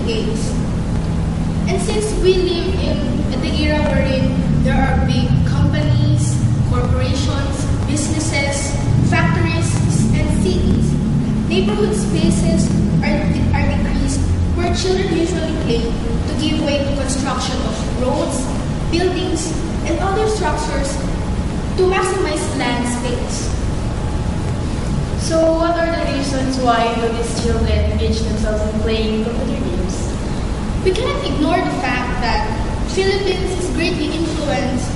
Games. And since we live in the era wherein there are big companies, corporations, businesses, factories, and cities, neighborhood spaces are decreased where children usually play to give way to construction of roads, buildings, and other structures to maximize land space. So what are the reasons why do these children engage themselves in playing computer games? We cannot ignore the fact that Philippines is greatly influenced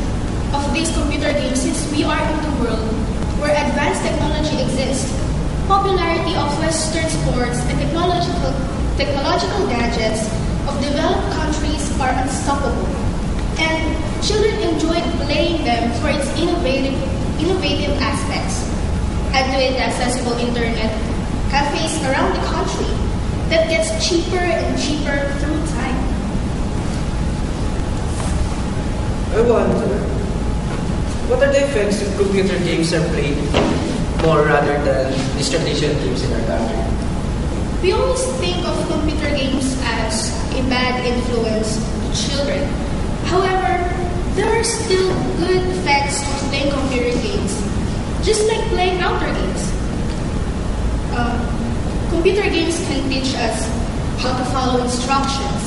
of these computer games since we are in the world where advanced technology exists. Popularity of Western sports and technological gadgets of developed countries are unstoppable. And children enjoy playing them for its innovative aspects. Add to it accessible internet cafes around the country that gets cheaper and cheaper through time. I wonder, what are the effects if computer games are played more rather than these traditional games in our country? We always think of computer games as a bad influence to children. However, there are still good effects of playing computer games, just like playing outdoor games. Computer games can teach us how to follow instructions,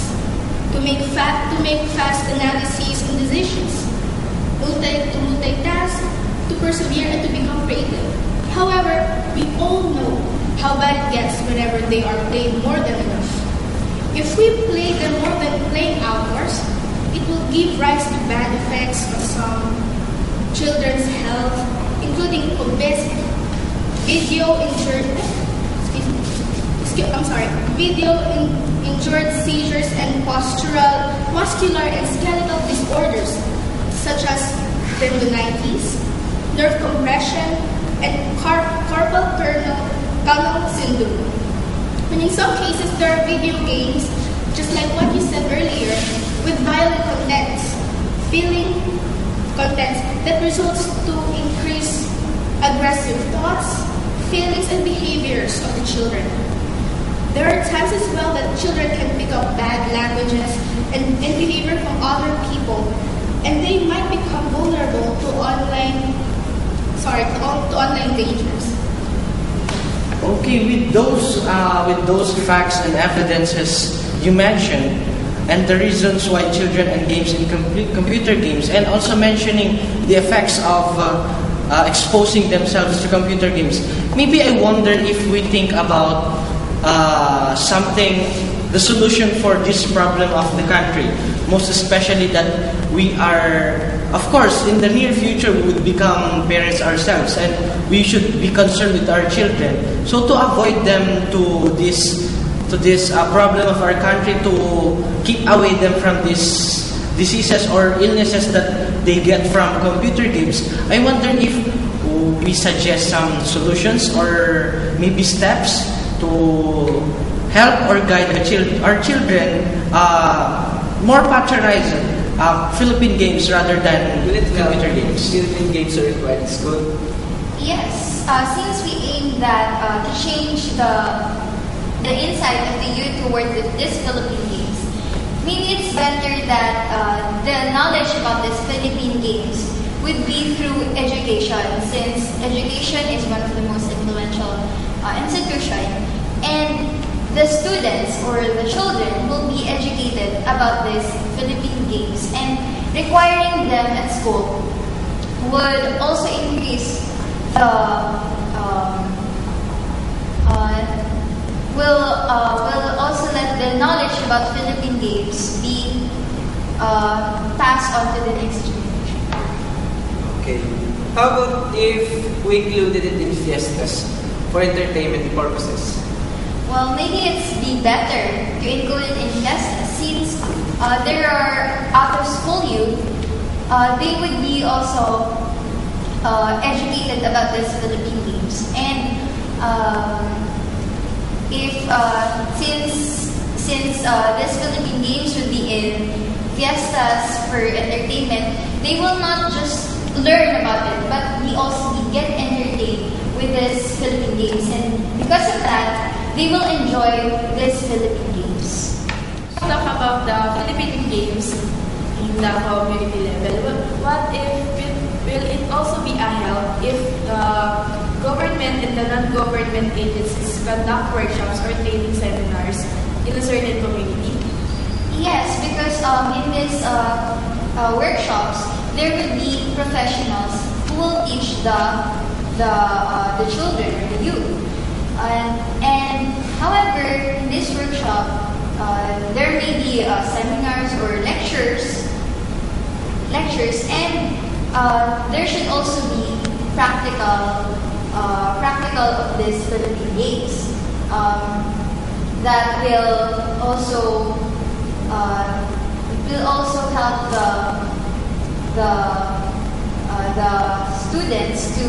to make fast analyses and decisions, to multitask, to persevere, and to become creative. However, we all know how bad it gets whenever they are played more than enough. If we play them more than playing outdoors, it will give rise to bad effects on some children's health, including obesity, video-injured seizures and postural, muscular, and skeletal disorders such as tendonitis, nerve compression, and carpal tunnel syndrome. And in some cases, there are video games, just like what you said earlier, with violent contents, feeling contents that results to increase aggressive thoughts, feelings, and behaviors of the children. There are times as well that children can pick up bad languages and behavior from other people, and they might become vulnerable to online dangers. Okay, with those facts and evidences you mentioned, and the reasons why children engage in computer games, and also mentioning the effects of exposing themselves to computer games, maybe I wonder if we think about the solution for this problem of the country, most especially that we are, of course, in the near future we would become parents ourselves, and we should be concerned with our children. So to avoid them to this problem of our country, to keep away them from these diseases or illnesses that they get from computer games, I wonder if we suggest some solutions or maybe steps to help or guide our children more patronizing Philippine games rather than computer games. Philippine games are required in school? Yes, since we aim that to change the insight of the youth toward this Philippine Games, maybe it's better that the knowledge about this Philippine Games would be through education, since education is one of the most influential institutions, and the students or the children will be educated about this Philippine Games, and requiring them at school would also increase will also let the knowledge about Philippine Games be passed on to the next generation. Okay. How about if we included it in fiestas for entertainment purposes? Well, maybe it's be better to include it in fiestas, since there are out-of-school youth. They would be also educated about this Philippine Games, and since this Philippine Games would be in fiestas for entertainment, they will not just learn about it, but we also get entertained with this Philippine Games, and because of that, they will enjoy this Philippine Games. talk about the Philippine Games in the community level. What if will it also be a help if the government and the non-government agencies conduct workshops or training seminars in a certain community? Yes, because in these workshops, there will be professionals who will teach the children or the youth. And however, in this workshop, there may be seminars or lectures, and there should also be practical of this Philippine Games that will also help the students to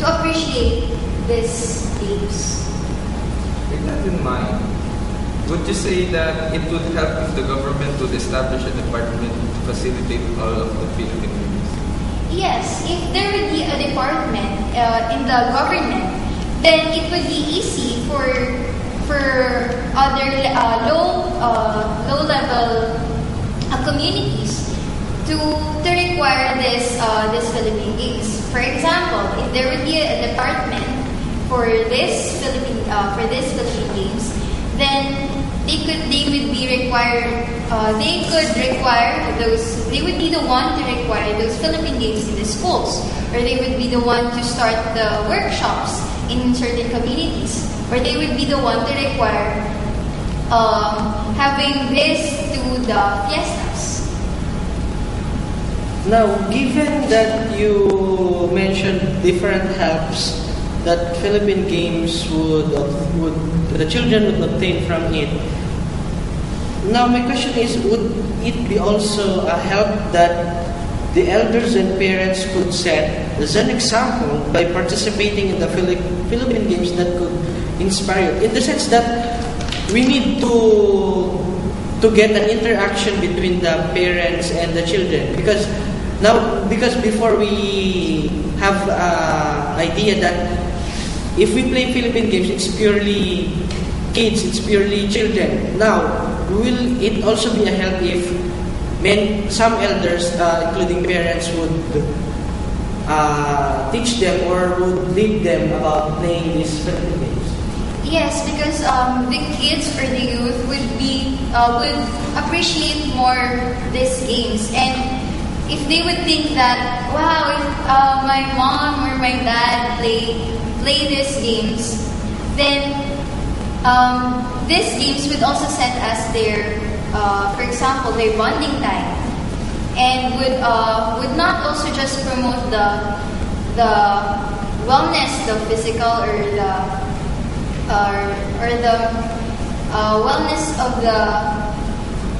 appreciate these games. With that in mind, would you say that it would help if the government would establish a department to facilitate all of the Philippine Games? Yes, if there would be a department in the government, then it would be easy for other low level communities to require this Philippine Games. For example, if there would be a department for this Philippine Games, then they would be the one to require those Philippine Games in the schools, or they would be the one to start the workshops in certain communities, or they would be the one to require having this to the fiestas. Now, given that you mentioned different helps that Philippine Games the children would obtain from it, now my question is, would it be also a help that the elders and parents could set as an example by participating in the Philippine Games that could inspire you? In the sense that we need to get an interaction between the parents and the children, because before we have an idea that if we play Philippine Games, it's purely kids, it's purely children. Now, will it also be a help if some elders, including parents, would teach them or would lead them about playing these Philippine Games? Yes, because the kids or the youth would appreciate more these games, and if they would think that, wow, if my mom or my dad play these games, then these games would also set as their, for example, their bonding time, and would not also just promote the wellness, the physical or the wellness of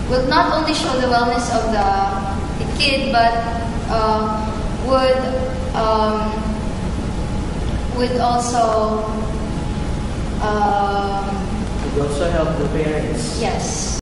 would not only show the wellness of the kid, but would also It would also help the parents. yes.